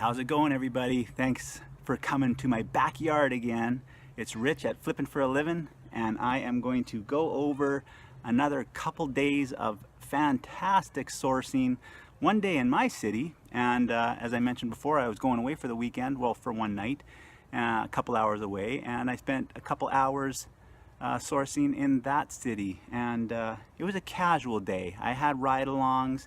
How's it going, everybody? Thanks for coming to my backyard again. It's Rich at Flippin' for a Living, and I am going to go over another couple days of fantastic sourcing. One day in my city, and as I mentioned before, I was going away for the weekend, well, for one night, a couple hours away, and I spent a couple hours sourcing in that city, and it was a casual day. I had ride-alongs,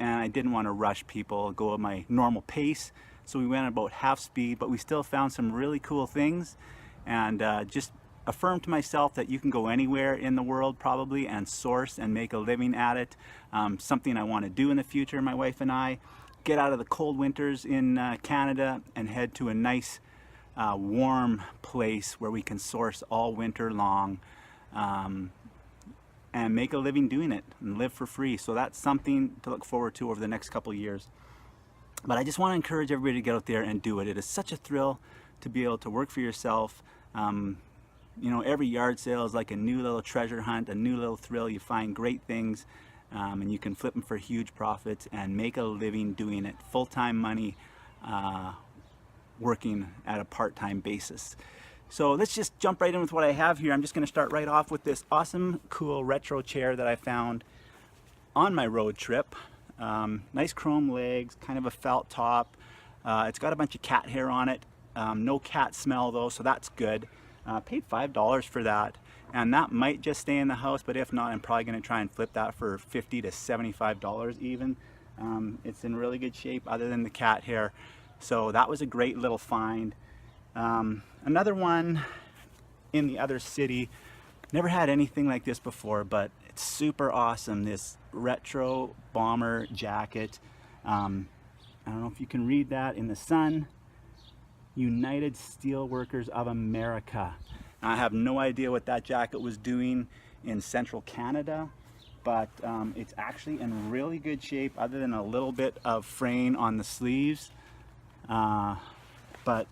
and I didn't want to rush people, go at my normal pace, so we went at about half speed, but we still found some really cool things, and just affirmed to myself that you can go anywhere in the world probably and source and make a living at it. Something I want to do in the future, my wife and I. Get out of the cold winters in Canada and head to a nice warm place where we can source all winter long, and make a living doing it and live for free. So that's something to look forward to over the next couple of years. But I just want to encourage everybody to get out there and do it. It is such a thrill to be able to work for yourself. You know, every yard sale is like a new little treasure hunt, a new little thrill. You find great things, and you can flip them for huge profits and make a living doing it. Full-time money, working at a part-time basis. So let's just jump right in with what I have here. I'm just going to start right off with this awesome, cool retro chair that I found on my road trip. Nice chrome legs, kind of a felt top. It's got a bunch of cat hair on it. No cat smell though, so that's good. Paid $5 for that, and that might just stay in the house, but if not, I'm probably going to try and flip that for $50 to $75 even. It's in really good shape other than the cat hair, so that was a great little find. Another one in the other city, never had anything like this before, but it's super awesome. This retro bomber jacket. I don't know if you can read that in the sun. United Steelworkers of America. Now, I have no idea what that jacket was doing in central Canada, but it's actually in really good shape other than a little bit of fraying on the sleeves. But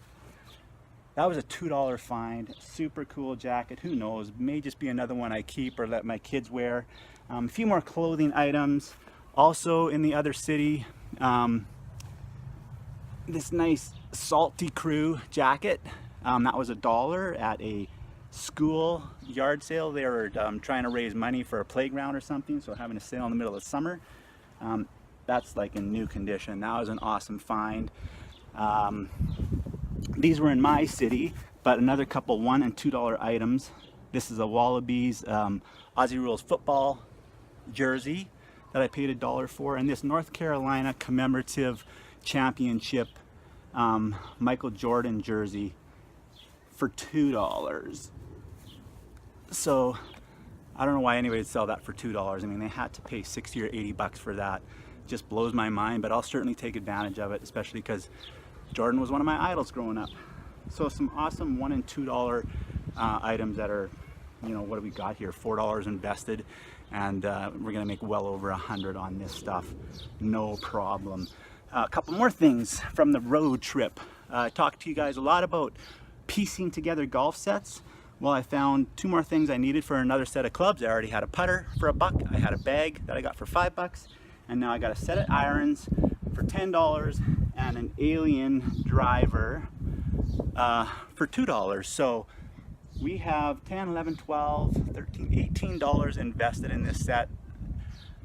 that was a $2 find. Super cool jacket. Who knows, may just be another one I keep or let my kids wear. A few more clothing items also in the other city. This nice Salty Crew jacket, that was $1 at a school yard sale. They were trying to raise money for a playground or something, so having a sale in the middle of summer. That's like in new condition. That was an awesome find. These were in my city, but another couple $1 and $2 items. This is a Wallabies Aussie Rules football jersey that I paid $1 for, and this North Carolina commemorative championship Michael Jordan jersey for $2. So I don't know why anybody would sell that for $2. I mean, they had to pay 60 or 80 bucks for that. Just blows my mind, but I'll certainly take advantage of it, especially because Jordan was one of my idols growing up. So some awesome $1 and $2 items that are, you know, what do we got here? $4 invested, and we're gonna make well over $100 on this stuff, no problem. A couple more things from the road trip. I talked to you guys a lot about piecing together golf sets. Well, I found two more things I needed for another set of clubs. I already had a putter for $1. I had a bag that I got for $5, and now I got a set of irons for $10 and an alien driver for $2. So we have $10, $11, $12, $13, $18 invested in this set.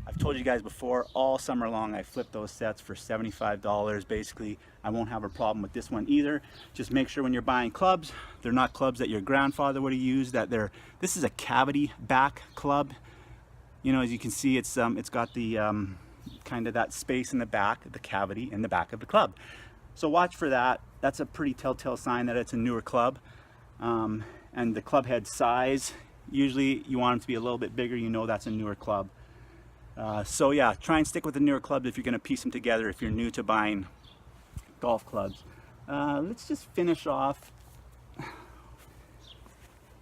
I've told you guys before, all summer long I flipped those sets for $75. Basically, I won't have a problem with this one either. Just make sure when you're buying clubs, they're not clubs that your grandfather would have used, this is a cavity back club. You know, as you can see, it's got the kind of that space in the back, the cavity in the back of the club. So watch for that. That's a pretty telltale sign that it's a newer club. And the club head size, usually you want them to be a little bit bigger, you know that's a newer club. So yeah, try and stick with the newer clubs if you're going to piece them together if you're new to buying golf clubs. Let's just finish off a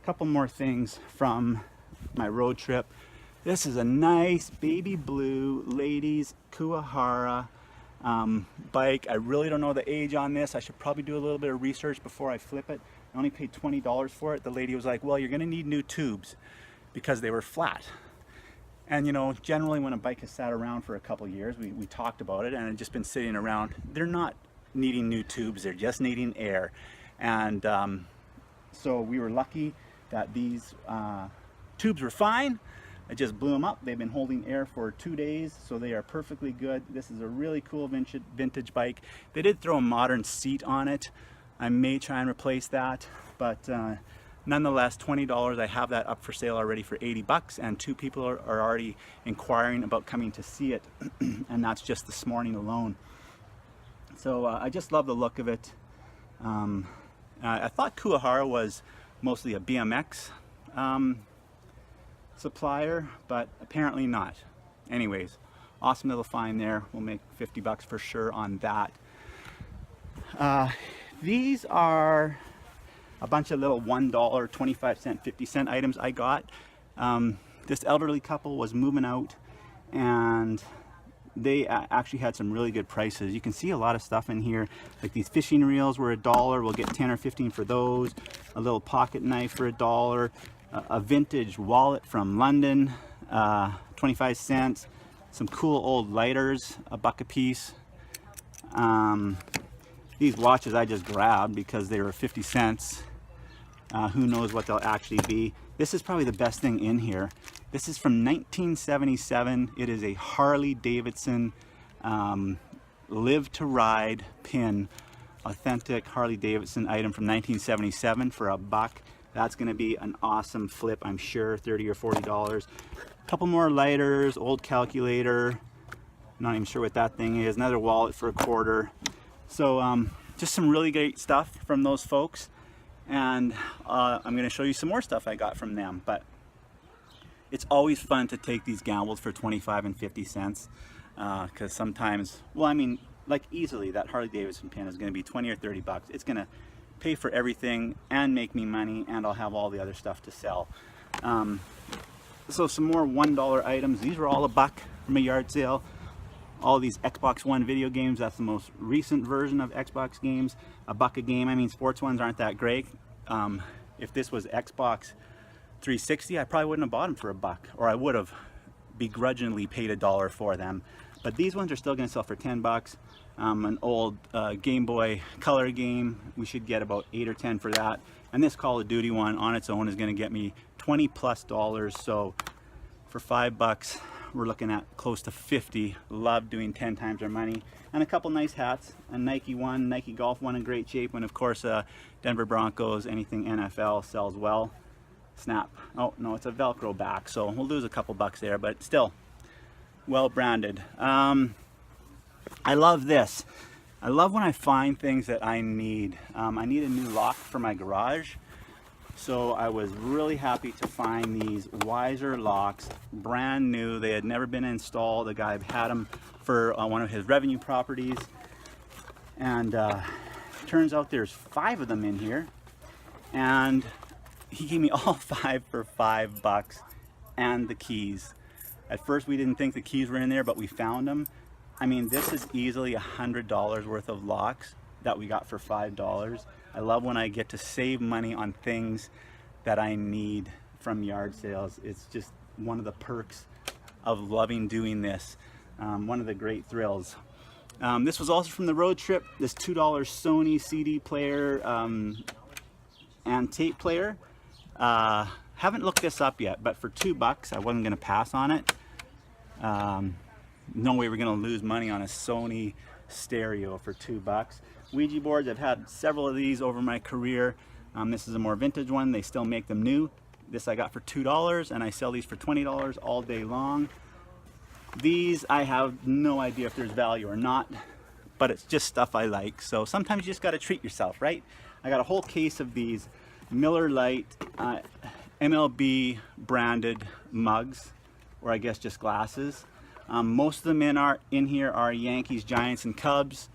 couple more things from my road trip. This is a nice baby blue ladies Kuwahara bike. I really don't know the age on this. I should probably do a little bit of research before I flip it. I only paid $20 for it. The lady was like, well, you're going to need new tubes because they were flat. And you know, generally when a bike has sat around for a couple years, we talked about it, and it's just been sitting around, they're not needing new tubes, they're just needing air. And so we were lucky that these tubes were fine. I just blew them up. They've been holding air for 2 days, so they are perfectly good. This is a really cool vintage bike. They did throw a modern seat on it. I may try and replace that, but nonetheless, $20. I have that up for sale already for 80 bucks, and 2 people are already inquiring about coming to see it, and that's just this morning alone. So I just love the look of it. I thought Kuahara was mostly a BMX supplier, but apparently not. Anyways, awesome little find there. We'll make 50 bucks for sure on that. These are a bunch of little $1, 25 cent, 50 cent items I got. This elderly couple was moving out, and they actually had some really good prices. You can see a lot of stuff in here, like these fishing reels were $1. We'll get 10 or 15 for those. A little pocket knife for $1. A vintage wallet from London, 25 cents. Some cool old lighters, $1 a piece. These watches I just grabbed because they were 50 cents. Who knows what they'll actually be. This is probably the best thing in here. This is from 1977. It is a Harley Davidson Live to Ride pin. Authentic Harley Davidson item from 1977 for $1. That's going to be an awesome flip, I'm sure. $30 or $40. A couple more lighters, old calculator. Not even sure what that thing is. Another wallet for $1. So just some really great stuff from those folks. And I'm going to show you some more stuff I got from them. But it's always fun to take these gambles for 25 and 50 cents. Because sometimes, well, I mean, like easily that Harley Davidson pin is going to be 20 or 30 bucks. It's going to pay for everything and make me money, and I'll have all the other stuff to sell. So some more $1 items. These were all $1 from a yard sale. All these Xbox One video games, that's the most recent version of Xbox games. $1 a game. I mean, sports ones aren't that great. If this was Xbox 360, I probably wouldn't have bought them for $1, or I would have begrudgingly paid $1 for them. But these ones are still going to sell for 10 bucks. An old Game Boy Color game, we should get about 8 or 10 for that. And this Call of Duty one on its own is going to get me $20+. So for 5 bucks, we're looking at close to 50. Love doing 10 times our money. And a couple nice hats. A Nike one, Nike Golf one in great shape. And of course, Denver Broncos, anything NFL sells well. Snap. Oh no, it's a Velcro back, so we'll lose a couple bucks there, but still well branded. I love this. I love when I find things that I need. I need a new lock for my garage, so I was really happy to find these Wiser locks, brand new. They had never been installed. The guy had them for one of his revenue properties, and turns out there's 5 of them in here, and he gave me all 5 for 5 bucks and the keys. At first we didn't think the keys were in there, but we found them. I mean, this is easily $100 worth of locks that we got for $5. I love when I get to save money on things that I need from yard sales. It's just one of the perks of loving doing this. One of the great thrills. This was also from the road trip, this $2 Sony CD player and tape player. Haven't looked this up yet, but for $2 I wasn't going to pass on it. No way we're going to lose money on a Sony stereo for $2. Ouija boards, I've had several of these over my career. This is a more vintage one. They still make them new. This I got for $2, and I sell these for $20 all day long. These I have no idea if there's value or not, but it's just stuff I like. So sometimes you just got to treat yourself, right? I got a whole case of these Miller Lite MLB branded mugs, or I guess just glasses. Most of them in here are Yankees, Giants, and Cubs.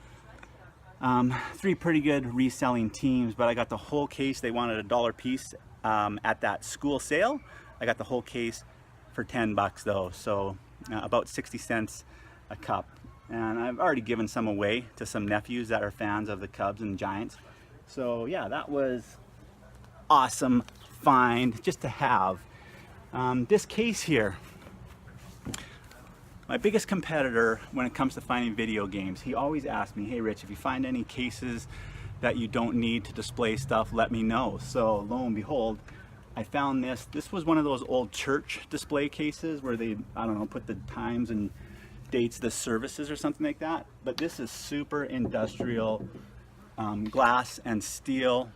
3 pretty good reselling teams, but I got the whole case. They wanted $1 a piece at that school sale. I got the whole case for 10 bucks though, so about 60 cents a cup. And I've already given some away to some nephews that are fans of the Cubs and Giants. So yeah, that was awesome find just to have. This case here, My biggest competitor when it comes to finding video games, he always asks me, hey Rich, if you find any cases that you don't need to display stuff, let me know. So lo and behold, I found this. This was one of those old church display cases where they, I don't know, put the times and dates, the services or something like that. But this is super industrial, glass and steel.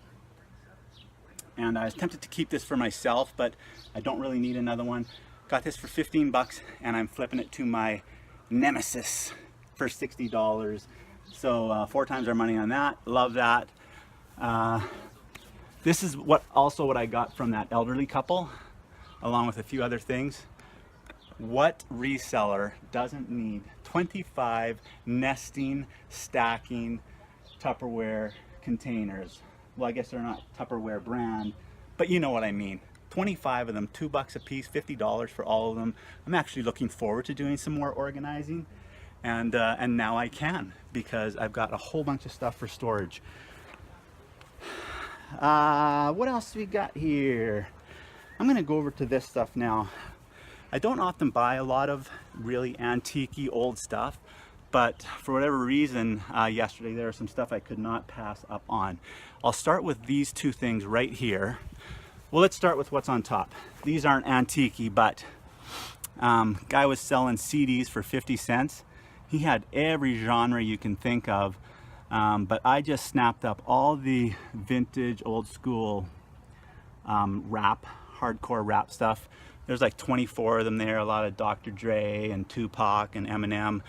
And I was tempted to keep this for myself, but I don't really need another one. Got this for 15 bucks and I'm flipping it to my nemesis for $60. So 4 times our money on that. Love that. This is what I got from that elderly couple, along with a few other things. What reseller doesn't need 25 nesting, stacking Tupperware containers? Well, I guess they're not Tupperware brand, but you know what I mean. 25 of them, $2 a piece, $50 for all of them. I'm actually looking forward to doing some more organizing, and now I can, because I've got a whole bunch of stuff for storage. What else we got here? I'm gonna go over to this stuff now. I don't often buy a lot of really antique-y old stuff, but for whatever reason, yesterday there was some stuff I could not pass up on. I'll start with these two things right here. Well, let's start with what's on top. These aren't antique-y, but guy was selling CDs for 50 cents. He had every genre you can think of. But I just snapped up all the vintage, old school rap, hardcore rap stuff. There's like 24 of them there, a lot of Dr. Dre and Tupac and Eminem.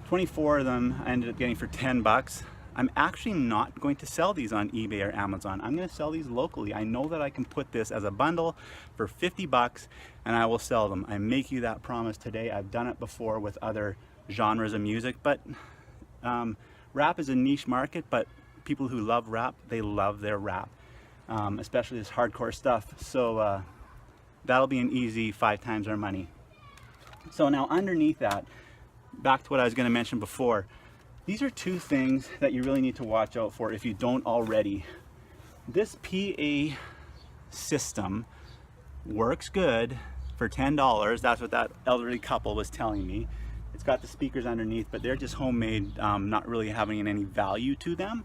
24 of them I ended up getting for 10 bucks. I'm actually not going to sell these on eBay or Amazon. I'm going to sell these locally. I know that I can put this as a bundle for 50 bucks and I will sell them. I make you that promise today. I've done it before with other genres of music, but rap is a niche market, but people who love rap, they love their rap, especially this hardcore stuff. So that'll be an easy 5 times our money. So now underneath that, back to what I was going to mention before, these are 2 things that you really need to watch out for if you don't already. This PA system works good for $10. That's what that elderly couple was telling me. It's got the speakers underneath, but they're just homemade, not really having any value to them.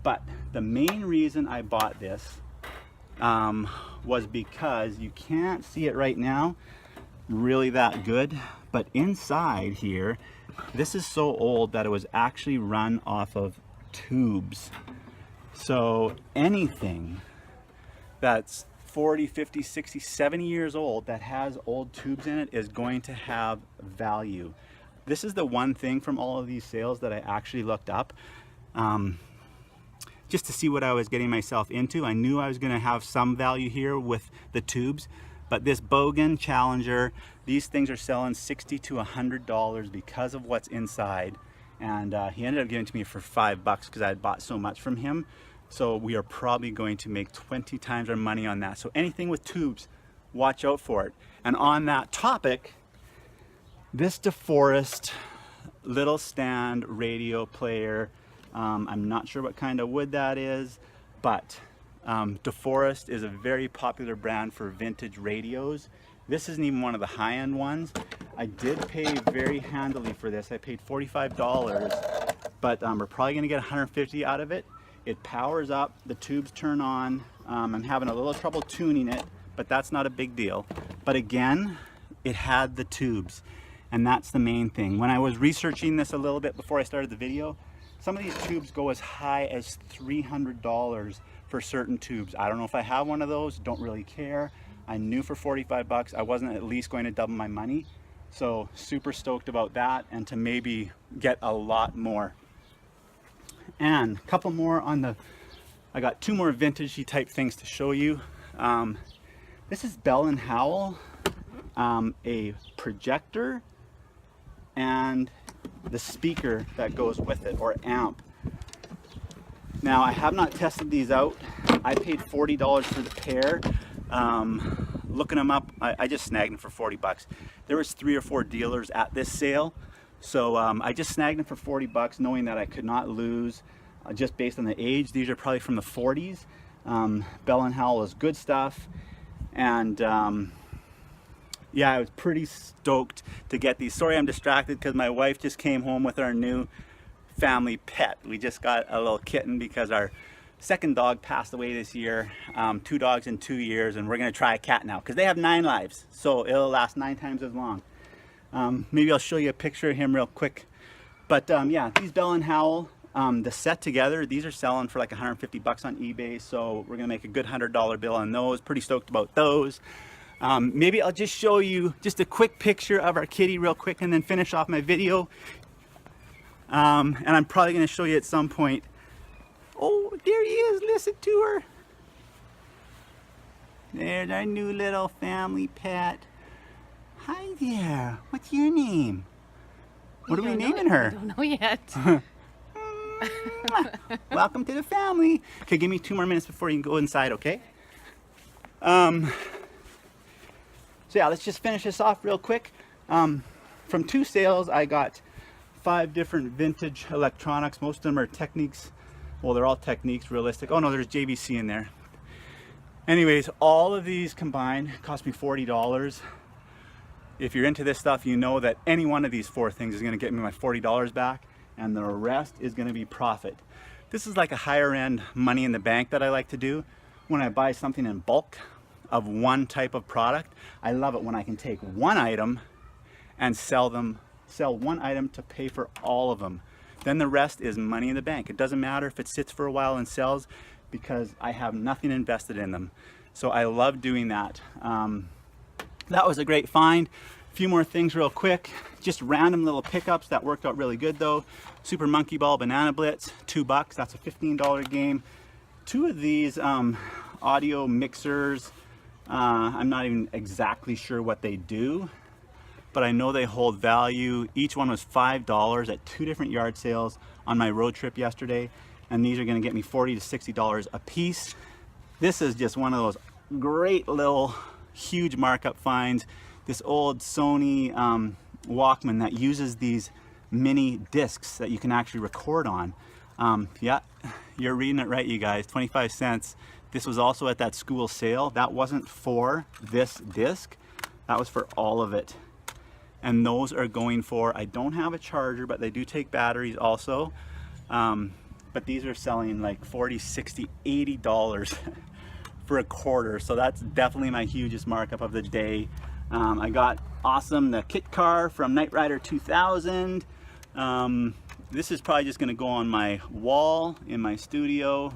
But the main reason I bought this was because you can't see it right now really that good, but inside here, this is so old that it was actually run off of tubes. So anything that's 40, 50, 60, 70 years old that has old tubes in it is going to have value. This is the one thing from all of these sales that I actually looked up just to see what I was getting myself into. I knew I was going to have some value here with the tubes, but this Bogan Challenger, these things are selling $60 to $100 because of what's inside. And he ended up giving it to me for $5 because I had bought so much from him. So we are probably going to make 20 times our money on that. So anything with tubes, watch out for it. And on that topic, this DeForest little stand radio player, I'm not sure what kind of wood that is, but DeForest is a very popular brand for vintage radios. This isn't even one of the high-end ones. I did pay very handily for this. I paid $45, but we're probably gonna get 150 out of it. It powers up, the tubes turn on. I'm having a little trouble tuning it, but that's not a big deal. But again, it had the tubes, and that's the main thing. When I was researching this a little bit before I started the video, some of these tubes go as high as $300 for certain tubes. I don't know if I have one of those, don't really care. I knew for 45 bucks I wasn't at least going to double my money. So super stoked about that, and to maybe get a lot more. And a couple more on the, I got 2 more vintagey type things to show you. This is Bell & Howell, a projector and the speaker that goes with it, or amp. Now I have not tested these out. I paid $40 for the pair. Looking them up, I just snagged them for 40 bucks. There was 3 or 4 dealers at this sale. So I just snagged them for 40 bucks, knowing that I could not lose just based on the age. These are probably from the 40s. Bell & Howell is good stuff. And yeah, I was pretty stoked to get these. Sorry I'm distracted because my wife just came home with our new family pet. We just got a little kitten because our second dog passed away this year. 2 dogs in 2 years, and we're gonna try a cat now because they have 9 lives, so it'll last 9 times as long. Maybe I'll show you a picture of him real quick. But yeah, these Bell and Howell, the set together, these are selling for like 150 bucks on eBay, so we're gonna make a good $100 bill on those. Pretty stoked about those. Maybe I'll just show you just a quick picture of our kitty real quick and then finish off my video. And I'm probably gonna show you at some point. Oh, there he is, listen to her. There's our new little family pet. Hi there, what's your name? What are we naming her? I don't know yet. Welcome to the family. Okay, give me 2 more minutes before you can go inside, okay? So yeah, let's just finish this off real quick. From 2 sales, I got 5 different vintage electronics. Most of them are Techniques. Well, they're all Techniques, realistic. Oh no, there's JVC in there. Anyways, all of these combined cost me $40. If you're into this stuff, you know that any one of these 4 things is gonna get me my $40 back, and the rest is gonna be profit. This is like a higher end money in the bank that I like to do. When I buy something in bulk of one type of product, I love it when I can take one item and sell one item to pay for all of them. Then the rest is money in the bank. It doesn't matter if it sits for a while and sells because I have nothing invested in them. So I love doing that. That was a great find. A few more things real quick. Just random little pickups that worked out really good though. Super Monkey Ball Banana Blitz, $2. That's a $15 game. 2 of these audio mixers. I'm not even exactly sure what they do, but I know they hold value. Each one was $5 at 2 different yard sales on my road trip yesterday, and these are gonna get me $40 to $60 a piece. This is just one of those great little huge markup finds. This old Sony Walkman that uses these mini discs that you can actually record on. Yeah, you're reading it right, you guys, 25 cents. This was also at that school sale. That wasn't for this disc, that was for all of it. And those are going for, I don't have a charger, but they do take batteries also. But these are selling like $40, $60, $80 for a quarter. So that's definitely my hugest markup of the day. I got Awesome, the kit car from Knight Rider 2000. This is probably just gonna go on my wall in my studio.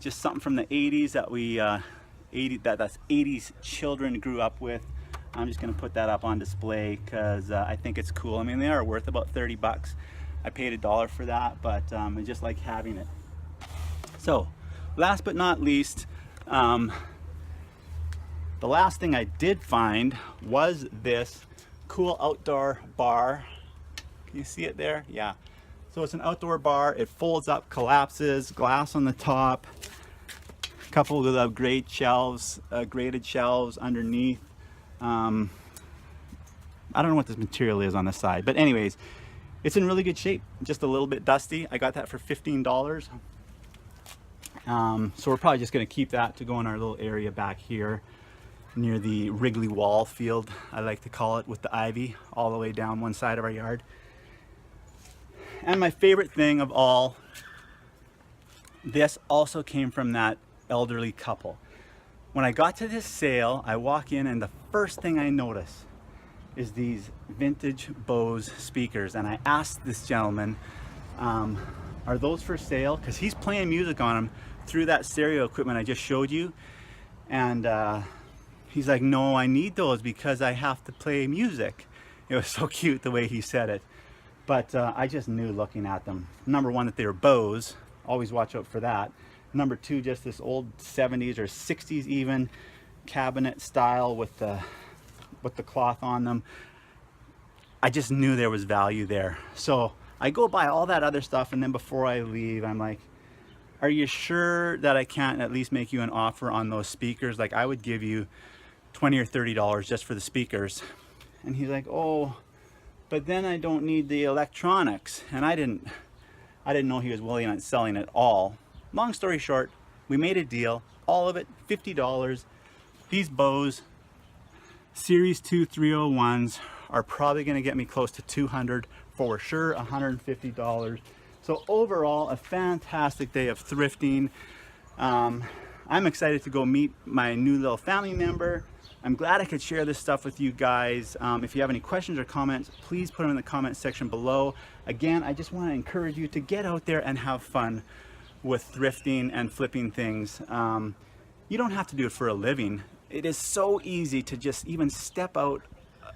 Just something from the 80s that we, that's 80s children grew up with. I'm just gonna put that up on display because I think it's cool. I mean, they are worth about 30 bucks. I paid $1 for that, but I just like having it. So, last but not least, the last thing I did find was this cool outdoor bar. Can you see it there? Yeah. So it's an outdoor bar. It folds up, collapses, glass on the top, coupled with graded shelves underneath. I don't know what this material is on the side, but anyways, it's in really good shape. Just a little bit dusty. I got that for $15. So we're probably just going to keep that to go in our little area back here near the Wrigley Wall field, I like to call it, with the ivy all the way down one side of our yard. And my favorite thing of all, this also came from that elderly couple. When I got to this sale, I walk in and the first thing I notice is these vintage Bose speakers. And I asked this gentleman, are those for sale? Because he's playing music on them through that stereo equipment I just showed you. And he's like, no, I need those because I have to play music. It was so cute the way he said it. But I just knew looking at them. Number one, that they were Bose. Always watch out for that. Number two, just this old 70s or 60s even cabinet style with the cloth on them. I just knew there was value there. So I go buy all that other stuff, and then before I leave, I'm like, are you sure that I can't at least make you an offer on those speakers? Like, I would give you $20 or $30 just for the speakers. And he's like, oh, but then I don't need the electronics. And I didn't know he was willing on selling it all. Long story short, we made a deal, all of it, $50. These Bose Series 2 301s are probably going to get me close to 200 for sure, $150. So overall, a fantastic day of thrifting. I'm excited to go meet my new little family member. I'm glad I could share this stuff with you guys. If you have any questions or comments, please put them in the comment section below. Again, I just want to encourage you to get out there and have fun with thrifting and flipping things. You don't have to do it for a living. It is so easy to just even step out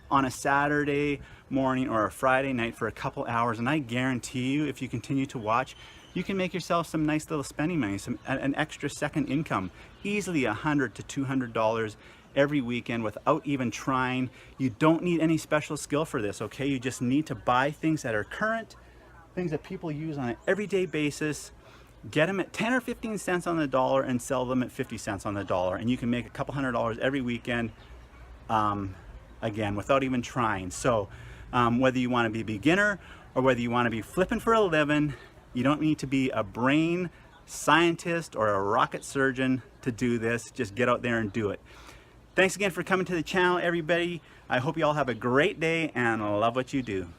on a Saturday morning or a Friday night for a couple hours, and I guarantee you, if you continue to watch, you can make yourself some nice little spending money, an extra second income, easily $100 to $200 every weekend without even trying. You don't need any special skill for this, okay? You just need to buy things that are current, things that people use on an everyday basis, get them at 10 or 15 cents on the dollar and sell them at 50 cents on the dollar, and you can make a couple $100 every weekend, again, without even trying. So whether you want to be a beginner or whether you want to be flipping for a living, you don't need to be a brain scientist or a rocket surgeon to do this. Just get out there and do it. Thanks again for coming to the channel, everybody. I hope you all have a great day and love what you do.